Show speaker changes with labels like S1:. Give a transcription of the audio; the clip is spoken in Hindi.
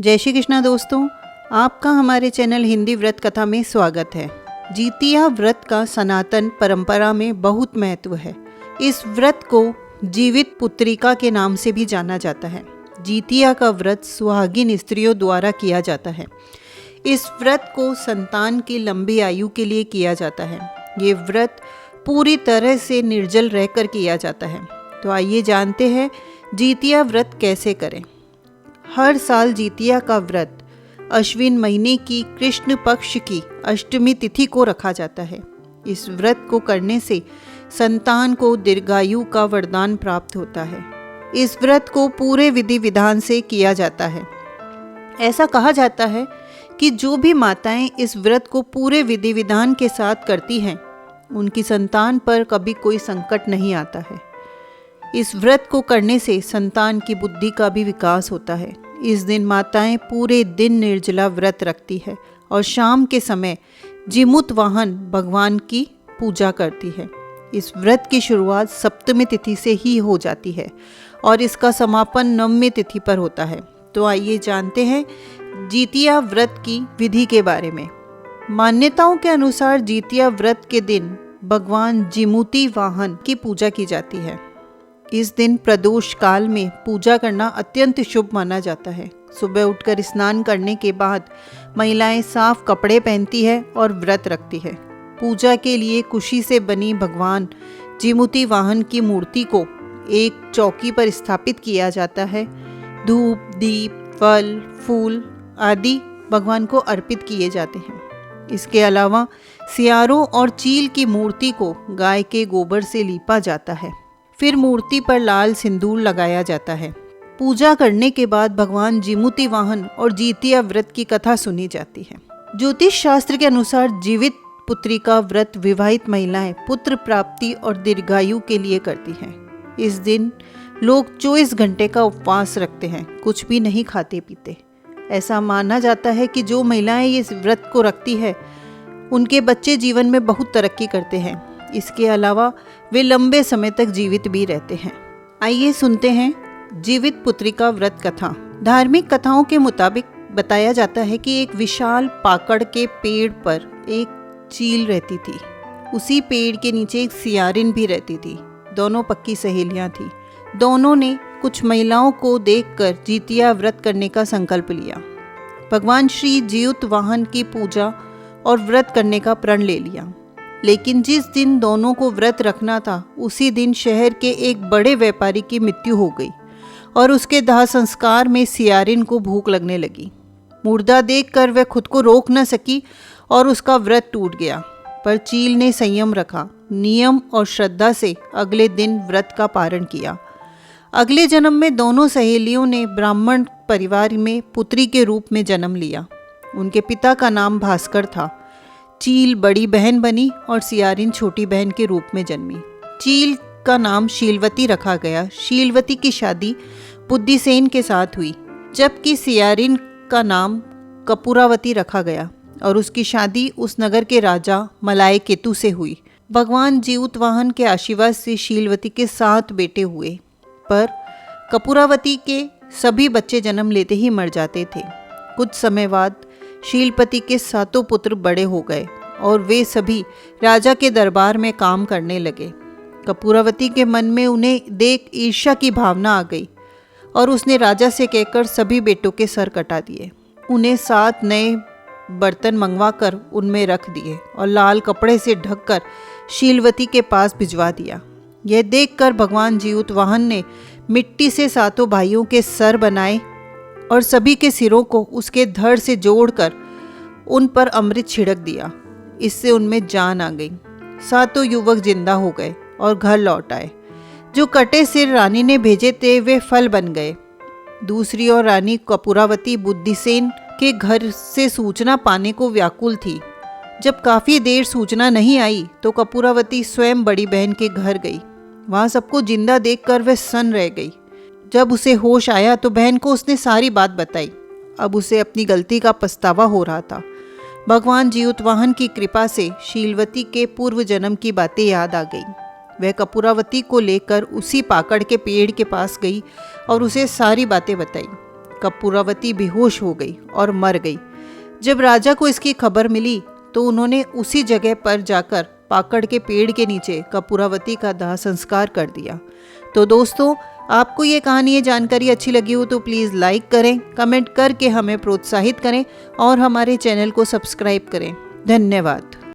S1: जय श्री कृष्णा दोस्तों, आपका हमारे चैनल हिंदी व्रत कथा में स्वागत है। जीतिया व्रत का सनातन परंपरा में बहुत महत्व है। इस व्रत को जीवित पुत्रिका के नाम से भी जाना जाता है। जीतिया का व्रत सुहागिन स्त्रियों द्वारा किया जाता है। इस व्रत को संतान की लंबी आयु के लिए किया जाता है। ये व्रत पूरी तरह से निर्जल रहकर किया जाता है। तो आइए जानते हैं जीतिया व्रत कैसे करें। हर साल जीतिया का व्रत अश्विन महीने की कृष्ण पक्ष की अष्टमी तिथि को रखा जाता है। इस व्रत को करने से संतान को दीर्घायु का वरदान प्राप्त होता है। इस व्रत को पूरे विधि विधान से किया जाता है। ऐसा कहा जाता है कि जो भी माताएं इस व्रत को पूरे विधि विधान के साथ करती हैं, उनकी संतान पर कभी कोई संकट नहीं आता है। इस व्रत को करने से संतान की बुद्धि का भी विकास होता है। इस दिन माताएं पूरे दिन निर्जला व्रत रखती है और शाम के समय जिमुत वाहन भगवान की पूजा करती है। इस व्रत की शुरुआत सप्तमी तिथि से ही हो जाती है और इसका समापन नवमी तिथि पर होता है। तो आइए जानते हैं जीतिया व्रत की विधि के बारे में। मान्यताओं के अनुसार जीतिया व्रत के दिन भगवान जिमुती वाहन की पूजा की जाती है। इस दिन प्रदोष काल में पूजा करना अत्यंत शुभ माना जाता है। सुबह उठकर स्नान करने के बाद महिलाएं साफ कपड़े पहनती है और व्रत रखती है। पूजा के लिए कुशी से बनी भगवान जिमुती वाहन की मूर्ति को एक चौकी पर स्थापित किया जाता है। धूप, दीप, फल, फूल आदि भगवान को अर्पित किए जाते हैं। इसके अलावा सियारों और चील की मूर्ति को गाय के गोबर से लीपा जाता है। फिर मूर्ति पर लाल सिंदूर लगाया जाता है। पूजा करने के बाद भगवान जिमुती वाहन और जीतिया व्रत की कथा सुनी जाती है। ज्योतिष शास्त्र के अनुसार जीवित पुत्री का व्रत विवाहित महिलाएं पुत्र प्राप्ति और दीर्घायु के लिए करती हैं। इस दिन लोग 24 घंटे का उपवास रखते हैं, कुछ भी नहीं खाते पीते। ऐसा माना जाता है कि जो महिलाएं इस व्रत को रखती है, उनके बच्चे जीवन में बहुत तरक्की करते हैं। इसके अलावा वे लंबे समय तक जीवित भी रहते हैं। आइए सुनते हैं जीवित पुत्री का व्रत कथा। धार्मिक कथाओं के मुताबिक बताया जाता है कि एक विशाल पाकड़ के पेड़ पर एक चील रहती थी। उसी पेड़ के नीचे एक सियारिन भी रहती थी। दोनों पक्की सहेलियां थीं। दोनों ने कुछ महिलाओं को देखकर जीतिया व्रत करने का संकल्प लिया। भगवान श्री जियुत वाहन की पूजा और व्रत करने का प्रण ले लिया। लेकिन जिस दिन दोनों को व्रत रखना था, उसी दिन शहर के एक बड़े व्यापारी की मृत्यु हो गई और उसके दाह संस्कार में सियारिन को भूख लगने लगी। मुर्दा देखकर वह खुद को रोक न सकी और उसका व्रत टूट गया। पर चील ने संयम रखा, नियम और श्रद्धा से अगले दिन व्रत का पारण किया। अगले जन्म में दोनों सहेलियों ने ब्राह्मण परिवार में पुत्री के रूप में जन्म लिया। उनके पिता का नाम भास्कर था। चील बड़ी बहन बनी और सियारिन छोटी बहन के रूप में जन्मी। चील का नाम शीलवती रखा गया। शीलवती की शादी बुद्धिसेन के साथ हुई, जबकि सियारिन का नाम कपूरावती रखा गया और उसकी शादी उस नगर के राजा मलाय केतु से हुई। भगवान जियुत वाहन के आशीर्वाद से शीलवती के 7 बेटे हुए, पर कपूरावती के सभी बच्चे जन्म लेते ही मर जाते थे। कुछ समय बाद शीलपति के 7 पुत्र बड़े हो गए और वे सभी राजा के दरबार में काम करने लगे। कपूरावती के मन में उन्हें देख ईर्ष्या की भावना आ गई और उसने राजा से कहकर सभी बेटों के सर कटा दिए। उन्हें 7 नए बर्तन मंगवा कर उनमें रख दिए और लाल कपड़े से ढककर शीलवती के पास भिजवा दिया। यह देखकर भगवान जियुत वाहन ने मिट्टी से 7 भाइयों के सर बनाए और सभी के सिरों को उसके धड़ से जोड़कर उन पर अमृत छिड़क दिया। इससे उनमें जान आ गई। 7 युवक जिंदा हो गए और घर लौट आए। जो कटे सिर रानी ने भेजे थे, वे फल बन गए। दूसरी ओर रानी कपूरावती बुद्धिसेन के घर से सूचना पाने को व्याकुल थी। जब काफ़ी देर सूचना नहीं आई तो कपूरावती स्वयं बड़ी बहन के घर गई। वहाँ सबको जिंदा देखकर वह सन्न रह गई। जब उसे होश आया तो बहन को उसने सारी बात बताई। अब उसे अपनी गलती का पछतावा हो रहा था। भगवान जियुत वाहन की कृपा से शीलवती के पूर्व जन्म की बातें याद आ गई। वह कपूरावती को लेकर उसी पाकड़ के पेड़ के पास गई और उसे सारी बातें बताई। कपूरावती बेहोश हो गई और मर गई। जब राजा को इसकी खबर मिली तो उन्होंने उसी जगह पर जाकर पाकड़ के पेड़ के नीचे कपूरावती का दाह संस्कार कर दिया। तो दोस्तों, आपको ये कहानी, ये जानकारी अच्छी लगी हो तो प्लीज़ लाइक करें, कमेंट करके हमें प्रोत्साहित करें और हमारे चैनल को सब्सक्राइब करें। धन्यवाद।